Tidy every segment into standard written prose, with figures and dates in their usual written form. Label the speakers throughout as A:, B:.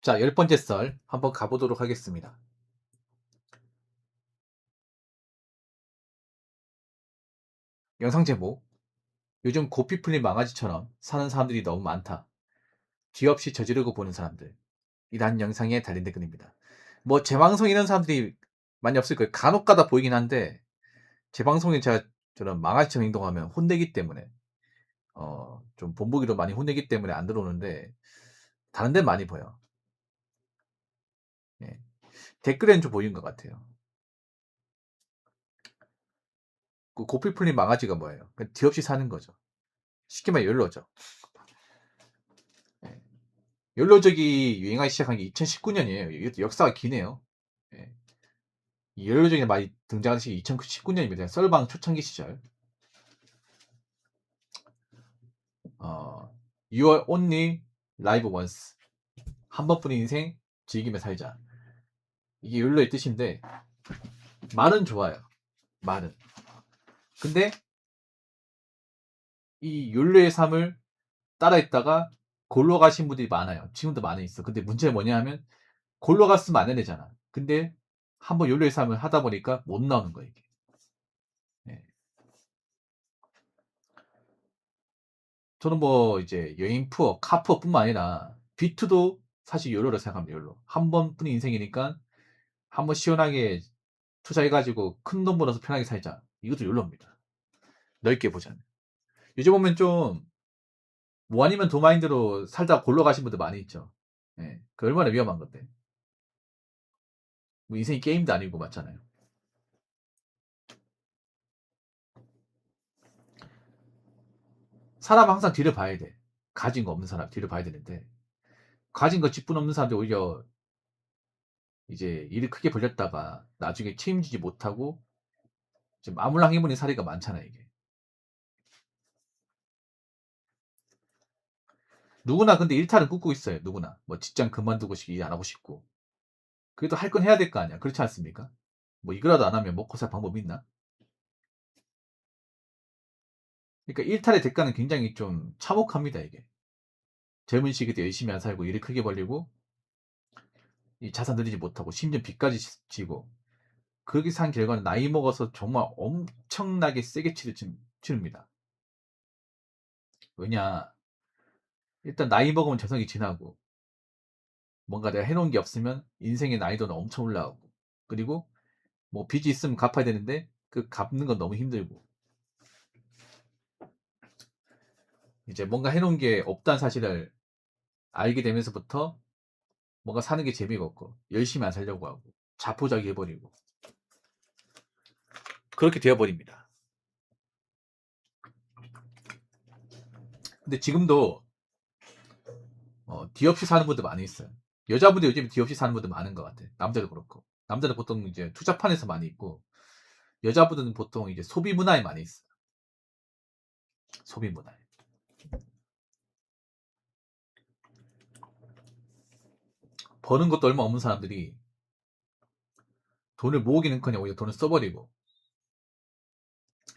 A: 자, 10번째 썰 한번 가보도록 하겠습니다. 영상 제목: 요즘 고삐 풀린 망아지처럼 사는 사람들이 너무 많다. 뒤 없이 저지르고 보는 사람들. 이란 영상에 달린 댓글입니다. 뭐 제 방송 이런 사람들이 많이 없을 거예요. 간혹가다 보이긴 한데 제 방송에 제가 저런 망아지처럼 행동하면 혼내기 때문에 좀 본보기로 많이 혼내기 때문에 안 들어오는데 다른 데는 많이 보여. 예. 댓글에는 좀 보이는 것 같아요. 그 고삐 풀린 망아지가 뭐예요? 그냥 뒤 없이 사는 거죠. 쉽게 말해 욜로죠. 예. 욜로족이 유행하기 시작한 게 2019년이에요. 이것도 역사가 기네요. 예. 이 욜로족이 많이 등장한 시기 2019년입니다. 썰방 초창기 시절. You are only live once. 한 번뿐인 인생 즐기며 살자. 이게 욜로의 뜻인데 말은 좋아요. 말은. 근데 이 욜로의 삶을 따라했다가 골로 가신 분들이 많아요. 지금도 많이 있어. 근데 문제는 뭐냐 하면 골로 갔으면 안 되잖아. 근데 한번 욜로의 삶을 하다 보니까 못 나오는 거예요. 이게. 예. 저는 뭐 이제 여행 투어, 카 투어뿐만 아니라 비투도 사실 욜로로 생각합니다. 욜로. 한 번뿐인 인생이니까 한번 시원하게 투자해가지고 큰 돈 벌어서 편하게 살자. 이것도 욜로입니다. 넓게 보자면. 요즘 보면 좀 뭐 아니면 도마인드로 살다 골로 가신 분들 많이 있죠. 예. 그 얼마나 위험한 건데. 뭐 인생이 게임도 아니고 맞잖아요. 사람은 항상 뒤를 봐야 돼. 가진 거 없는 사람 뒤를 봐야 되는데 가진 거 직분 없는 사람들 오히려 이제 일을 크게 벌렸다가 나중에 책임지지 못하고 지금 아물랑해버린 사례가 많잖아요, 이게. 누구나 근데 일탈은 꿈꾸고 있어요, 누구나. 뭐 직장 그만두고 일 안 하고 싶고. 그래도 할 건 해야 될 거 아니야. 그렇지 않습니까? 뭐 이거라도 안 하면 먹고 살 방법이 있나? 그러니까 일탈의 대가는 굉장히 좀 참혹합니다, 이게. 젊은 시기 때 열심히 안 살고 일을 크게 벌리고 이 자산 늘리지 못하고 심지어 빚까지 지고 그렇게 산 결과는 나이 먹어서 정말 엄청나게 세게 치릅니다. 왜냐? 일단 나이 먹으면 재성이 지나고 뭔가 내가 해놓은 게 없으면 인생의 난이도는 엄청 올라가고 그리고 뭐 빚이 있으면 갚아야 되는데 그 갚는 건 너무 힘들고 이제 뭔가 해놓은 게 없다는 사실을 알게 되면서부터 뭔가 사는 게 재미가 없고 열심히 안 살려고 하고 자포자기 해버리고 그렇게 되어버립니다. 근데 지금도 뒤 없이 사는 분들 많이 있어요. 여자분들 요즘 뒤 없이 사는 분들 많은 것 같아요. 남자도 그렇고 남자는 보통 이제 투자판에서 많이 있고 여자분들은 보통 이제 소비 문화에 많이 있어요. 소비 문화에. 버는 것도 얼마 없는 사람들이 돈을 모으기는커녕 오히려 돈을 써버리고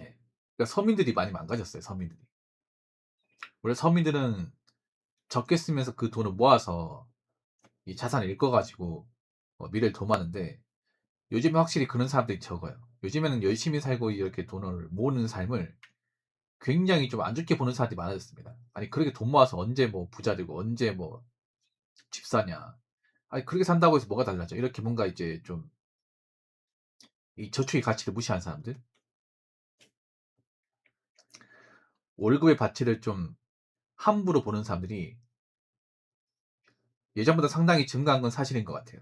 A: 예. 그러니까 서민들이 많이 망가졌어요. 서민들이. 원래 서민들은 적게 쓰면서 그 돈을 모아서 이 자산을 읽어가지고 미래를 도모하는데 요즘에 확실히 그런 사람들이 적어요. 요즘에는 열심히 살고 이렇게 돈을 모으는 삶을 굉장히 좀 안 좋게 보는 사람들이 많아졌습니다. 아니 그렇게 돈 모아서 언제 뭐 부자 되고 언제 뭐 집 사냐. 아니 그렇게 산다고 해서 뭐가 달라져. 이렇게 뭔가 이제 좀 이 저축의 가치를 무시하는 사람들. 월급의 가치를 좀 함부로 보는 사람들이 예전보다 상당히 증가한 건 사실인 것 같아요.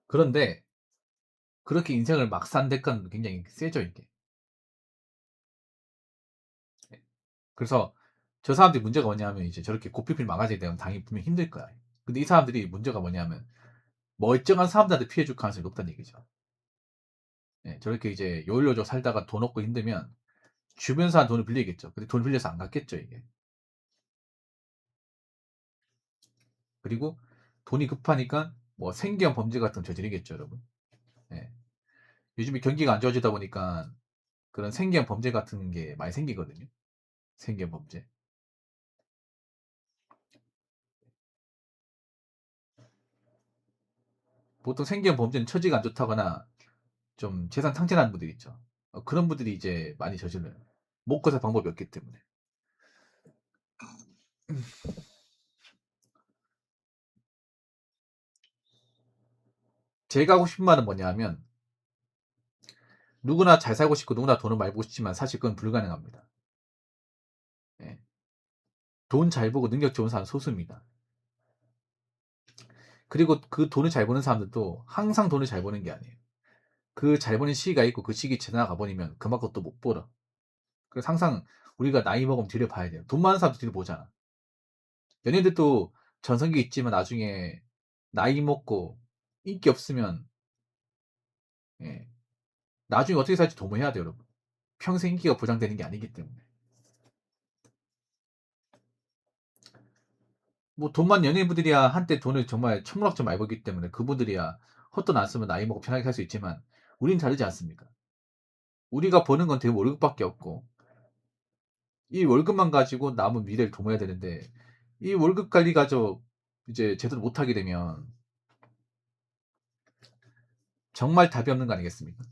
A: 그런데 그렇게 인생을 막 산 대가는 굉장히 세죠, 이게. 그래서 저 사람들이 문제가 뭐냐면 이제 저렇게 고삐필 망가지게 되면 당연히 분명히 힘들 거야. 근데 이 사람들이 문제가 뭐냐면 멀쩡한 사람들한테 피해 줄 가능성이 높다는 얘기죠. 예, 저렇게 이제 요일로저 살다가 돈 없고 힘들면 주변 사람 돈을 빌리겠죠. 근데 돈 빌려서 안 갚겠죠, 이게. 그리고 돈이 급하니까 뭐 생계형 범죄 같은 거 저지르겠죠, 여러분. 예. 요즘에 경기가 안 좋아지다 보니까 그런 생계형 범죄 같은 게 많이 생기거든요. 생계형 범죄. 보통 생계형 범죄는 처지가 안 좋다거나 좀 재산 탕진하는 분들이 있죠. 그런 분들이 이제 많이 저질러요. 먹고 살 방법이 없기 때문에. 제가 하고 싶은 말은 뭐냐하면 누구나 잘 살고 싶고 누구나 돈을 많이 벌고 싶지만 사실 그건 불가능합니다. 예. 돈 잘 벌고 능력 좋은 사람은 소수입니다. 그리고 그 돈을 잘 버는 사람들도 항상 돈을 잘 버는 게 아니에요. 그 잘 버는 시기가 있고 그 시기 지나가 버리면 그만큼 또 못 벌어. 그래서 항상 우리가 나이 먹으면 뒤를 봐야 돼요. 돈 많은 사람도 뒤를 보잖아. 연예인들도 전성기 있지만 나중에 나이 먹고 인기 없으면 예, 나중에 어떻게 살지 도모해야 돼요, 여러분. 평생 인기가 보장되는 게 아니기 때문에. 뭐 돈 많은 연예인분들이야 한때 돈을 정말 천문학적 많이 벌기 때문에 그분들이야 헛돈 안 쓰면 나이 먹고 편하게 살 수 있지만 우린 다르지 않습니까? 우리가 버는 건 대부분 월급밖에 없고 이 월급만 가지고 남은 미래를 도모해야 되는데 이 월급 관리가저 이제 제대로 못하게 되면 정말 답이 없는 거 아니겠습니까?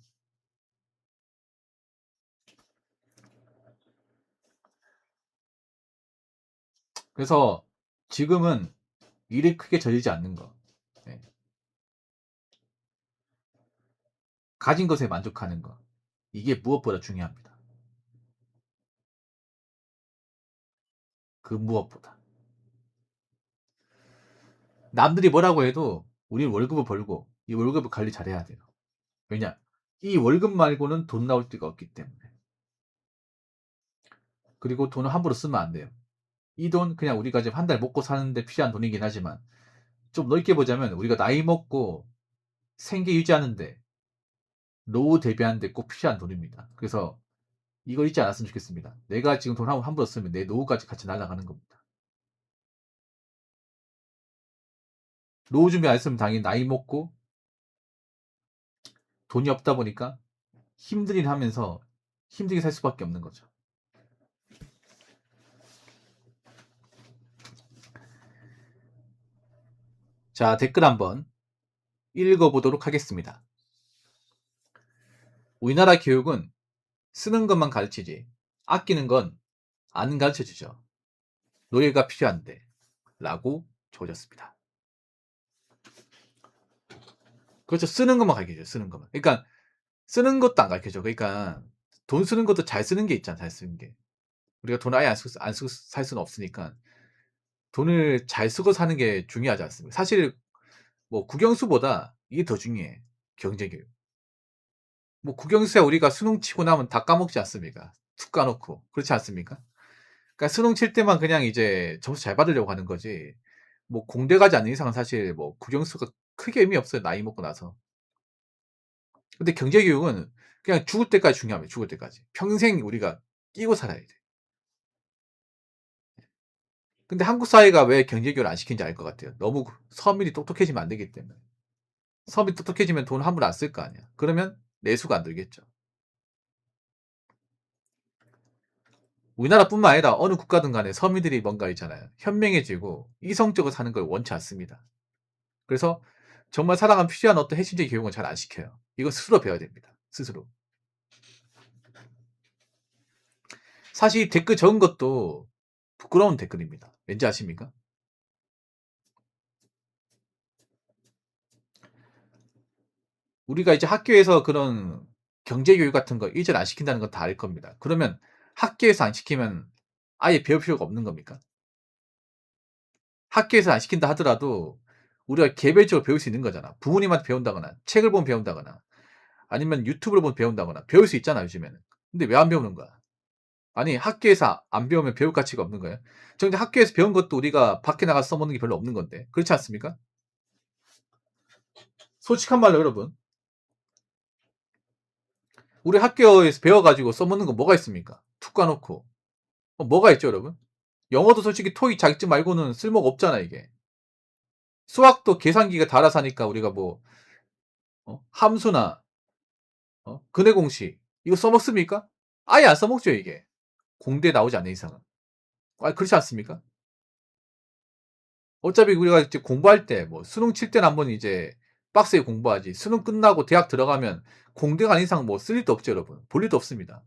A: 그래서 지금은 일을 크게 저지르지 않는 거. 네. 가진 것에 만족하는 거. 이게 무엇보다 중요합니다. 그 무엇보다. 남들이 뭐라고 해도 우리는 월급을 벌고 이 월급을 관리 잘해야 돼요. 왜냐? 이 월급 말고는 돈 나올 데가 없기 때문에. 그리고 돈을 함부로 쓰면 안 돼요. 이 돈 그냥 우리가 지금 한 달 먹고 사는데 필요한 돈이긴 하지만 좀 넓게 보자면 우리가 나이 먹고 생계 유지하는데 노후 대비하는데 꼭 필요한 돈입니다. 그래서 이걸 잊지 않았으면 좋겠습니다. 내가 지금 돈 함부로 쓰면 내 노후까지 같이 날아가는 겁니다. 노후 준비 안 했으면 당연히 나이 먹고 돈이 없다 보니까 힘든 일 하면서 힘들게 살 수밖에 없는 거죠. 자, 댓글 한번 읽어보도록 하겠습니다. 우리나라 교육은 쓰는 것만 가르치지 아끼는 건 안 가르쳐주죠. 노예가 필요한데 라고 적어졌습니다. 그렇죠. 쓰는 것만 가르쳐줘요. 쓰는 것만. 그러니까 쓰는 것도 안 가르쳐줘. 그러니까 돈 쓰는 것도 잘 쓰는 게 있잖아. 잘 쓰는 게. 우리가 돈 아예 안 쓰고 살 수는 없으니까 돈을 잘 쓰고 사는 게 중요하지 않습니까? 사실 뭐 국영수보다 이게 더 중요해. 경제교육. 뭐 국영수야 우리가 수능 치고 나면 다 까먹지 않습니까? 툭 까놓고. 그렇지 않습니까? 그러니까 수능 칠 때만 그냥 이제 점수 잘 받으려고 하는 거지. 뭐 공대 가지 않는 이상은 사실 뭐 국영수가 크게 의미 없어요. 나이 먹고 나서. 근데 경제교육은 그냥 죽을 때까지 중요합니다. 죽을 때까지. 평생 우리가 끼고 살아야 돼. 근데 한국 사회가 왜 경제교육을 안 시키는지 알 것 같아요. 너무 서민이 똑똑해지면 안 되기 때문에. 서민이 똑똑해지면 돈 함부로 안 쓸 거 아니야. 그러면 내수가 안 들겠죠. 우리나라뿐만 아니라 어느 국가든 간에 서민들이 뭔가 있잖아요. 현명해지고 이성적으로 사는 걸 원치 않습니다. 그래서 정말 사랑하면 필요한 어떤 핵심적인 교육은 잘 안 시켜요. 이거 스스로 배워야 됩니다. 스스로. 사실 댓글 적은 것도 부끄러운 댓글입니다. 왠지 아십니까? 우리가 이제 학교에서 그런 경제교육 같은 거 일절 안 시킨다는 건 다 알 겁니다. 그러면 학교에서 안 시키면 아예 배울 필요가 없는 겁니까? 학교에서 안 시킨다 하더라도 우리가 개별적으로 배울 수 있는 거잖아. 부모님한테 배운다거나 책을 보면 배운다거나 아니면 유튜브를 보면 배운다거나 배울 수 있잖아 요즘에는. 근데 왜 안 배우는 거야? 아니 학교에서 안 배우면 배울 가치가 없는 거예요? 정작 학교에서 배운 것도 우리가 밖에 나가서 써먹는 게 별로 없는 건데 그렇지 않습니까? 솔직한 말로 여러분 우리 학교에서 배워가지고 써먹는 거 뭐가 있습니까? 툭 까놓고 뭐가 있죠 여러분? 영어도 솔직히 토익 자격증 말고는 쓸모가 없잖아 이게. 수학도 계산기가 다 알아서 하니까 우리가 뭐 함수나 근해 공식 이거 써먹습니까? 아예 안 써먹죠 이게. 공대에 나오지 않는 이상은. 그렇지 않습니까? 어차피 우리가 이제 공부할 때 뭐 수능 칠 때는 한번 이제 빡세게 공부하지, 수능 끝나고 대학 들어가면 공대가 아닌 이상 뭐 쓸 일도 없죠 여러분. 볼 일도 없습니다.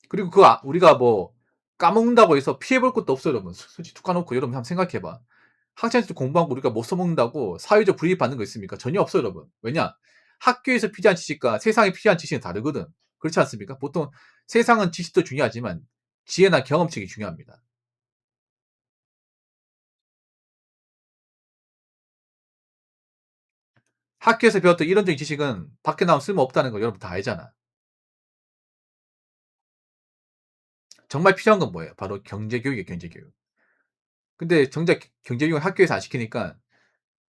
A: 그리고 우리가 뭐 까먹는다고 해서 피해 볼 것도 없어요 여러분. 솔직히 툭 까놓고 여러분 한번 생각해 봐. 학창시절 공부한 거 우리가 못 써먹는다고 사회적 불이익 받는 거 있습니까? 전혀 없어요 여러분. 왜냐? 학교에서 필요한 지식과 세상에 필요한 지식은 다르거든. 그렇지 않습니까? 보통 세상은 지식도 중요하지만 지혜나 경험책이 중요합니다. 학교에서 배웠던 이론적인 지식은 밖에 나오면 쓸모없다는 거 여러분 다 알잖아. 정말 필요한 건 뭐예요? 바로 경제교육이에요, 경제교육. 근데 정작 경제교육은 학교에서 안 시키니까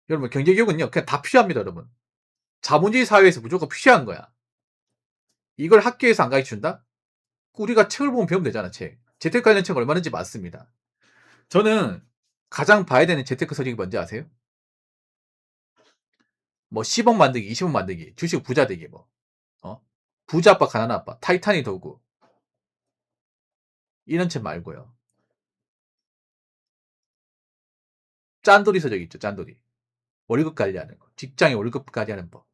A: 여러분 경제교육은요 그냥 다 필요합니다 여러분. 자본주의 사회에서 무조건 필요한 거야. 이걸 학교에서 안 가르쳐준다? 우리가 책을 보면 배우면 되잖아 책. 재테크 관련 책 얼마든지 많습니다. 저는 가장 봐야 되는 재테크 서적이 뭔지 아세요? 뭐 10억 만들기, 20억 만들기, 주식 부자 되기 뭐. 부자 아빠 가난한 아빠, 타이타닉 도구 이런 책 말고요. 짠돌이 서적 있죠, 짠돌이. 월급 관리하는 거, 직장에 월급 관리하는 법,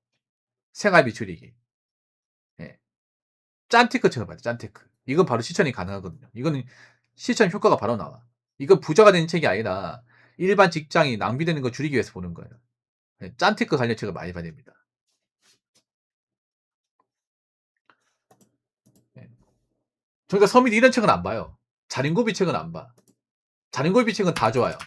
A: 생활비 줄이기. 예. 짠테크 책을 봐요, 짠테크. 이건 바로 실천이 가능하거든요. 이거는 실천 효과가 바로 나와. 이건 부자가 되는 책이 아니라 일반 직장이 낭비되는 거 줄이기 위해서 보는 거예요. 예, 짠테크 관련 책을 많이 봐야 됩니다. 예. 저희가 서민이 이런 책은 안 봐요. 자린고비 책은 안 봐. 자린고비 책은 다 좋아요.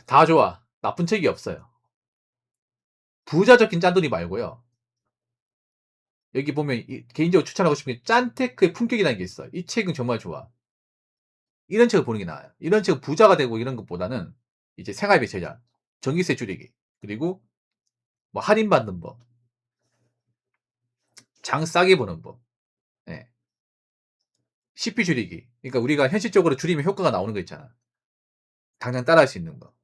A: 다 좋아. 나쁜 책이 없어요. 부자 적힌 짠돌이 말고요. 여기 보면 개인적으로 추천하고 싶은 게 짠테크의 품격이라는 게 있어요. 이 책은 정말 좋아. 이런 책을 보는 게 나아요. 이런 책은 부자가 되고 이런 것보다는 이제 생활비 제작, 전기세 줄이기, 그리고 뭐 할인받는 법, 장 싸게 보는 법, 예. 식비 줄이기. 그러니까 우리가 현실적으로 줄이면 효과가 나오는 거 있잖아. 당장 따라할 수 있는 거.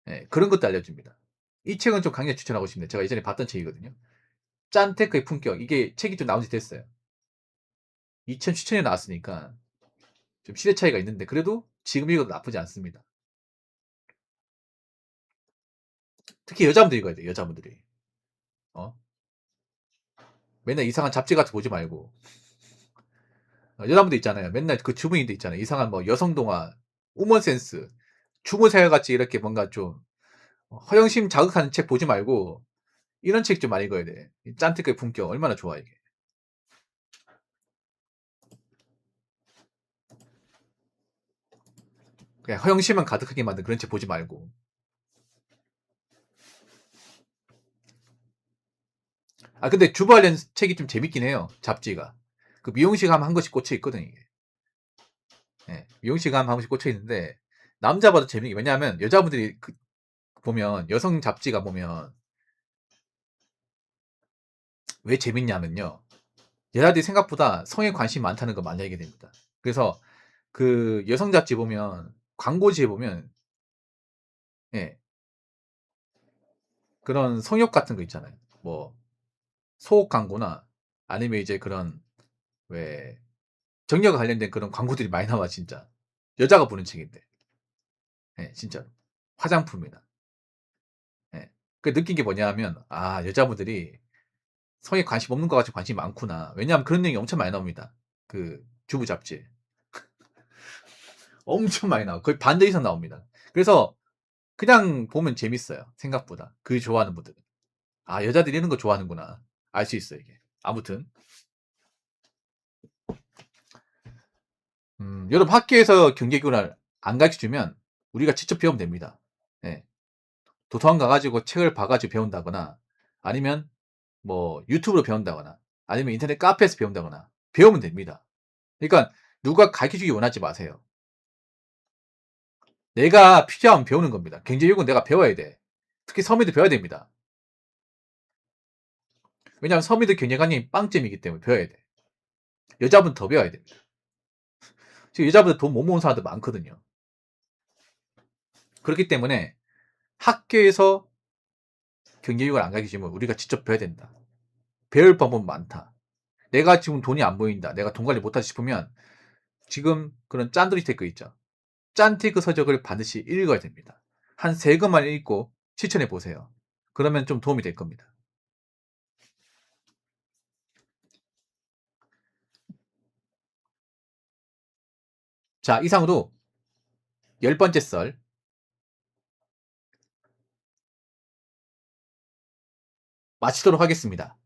A: 예, 그런 것도 알려줍니다. 이 책은 좀 강력 추천하고 싶네요. 제가 예전에 봤던 책이거든요. 짠테크의 품격. 이게 책이 좀 나온 지 됐어요. 2017년에 나왔으니까 좀 시대 차이가 있는데 그래도 지금 읽어도 나쁘지 않습니다. 특히 여자분들이 읽어야 돼요. 여자분들이. 어? 맨날 이상한 잡지 같은 거 보지 말고 여자분들 있잖아요. 맨날 그 주부인들 있잖아요. 이상한 뭐 여성동화, 우먼센스, 주부생활같이 이렇게 뭔가 좀 허영심 자극하는 책 보지 말고 이런 책 좀 많이 읽어야 돼. 짠뜨의 품격 얼마나 좋아 이게. 그냥 허영심만 가득하게 만든 그런 책 보지 말고. 근데 주부 관련 책이 좀 재밌긴 해요. 잡지가. 그 미용실 가면 한 권씩 꽂혀 있거든 이게. 예, 미용실 가면 한 권씩 꽂혀 있는데 남자 봐도 재밌게. 왜냐하면 여자분들이 보면 여성 잡지가 보면 왜 재밌냐면요. 여자들이 생각보다 성에 관심이 많다는 거 많이 알게 됩니다. 그래서 그 여성 잡지 보면 광고지에 보면 예, 그런 성욕 같은 거 있잖아요. 뭐 소옷 광고나 아니면 이제 그런 왜 정력과 관련된 그런 광고들이 많이 나와 진짜. 여자가 보는 책인데. 예, 진짜로. 화장품이나. 예. 그 느낀 게 뭐냐하면 여자분들이 성에 관심 없는 거 가지고 관심이 많구나. 왜냐하면 그런 내용이 엄청 많이 나옵니다. 그 주부 잡지에. 엄청 많이 나와. 거의 반대 이상 나옵니다. 그래서 그냥 보면 재밌어요. 생각보다. 그 좋아하는 분들은. 여자들이 이런 거 좋아하는구나. 알 수 있어요, 이게. 아무튼. 여러분 학교에서 경제교육을 안 가르쳐주면 우리가 직접 배우면 됩니다. 예. 도서관 가가지고 책을 봐가지고 배운다거나 아니면 뭐 유튜브로 배운다거나 아니면 인터넷 카페에서 배운다거나 배우면 됩니다. 그러니까 누가 가르쳐주기 원하지 마세요. 내가 필요하면 배우는 겁니다. 경제교육은 내가 배워야 돼. 특히 서민들 배워야 됩니다. 왜냐하면 서민들 경제관념이 빵점이기 때문에 배워야 돼. 여자분 더 배워야 됩니다. 지금 여자분들 돈 못 모으는 사람들 많거든요. 그렇기 때문에 학교에서 경제교육을 안 가르치면 우리가 직접 배워야 된다. 배울 방법은 많다. 내가 지금 돈이 안 보인다. 내가 돈 관리 못하다 싶으면 지금 그런 짠돌이 테크 있죠. 짠테크 서적을 반드시 읽어야 됩니다. 한 3권만 읽고 실천해 보세요. 그러면 좀 도움이 될 겁니다. 자, 이상으로 10번째 썰 마치도록 하겠습니다.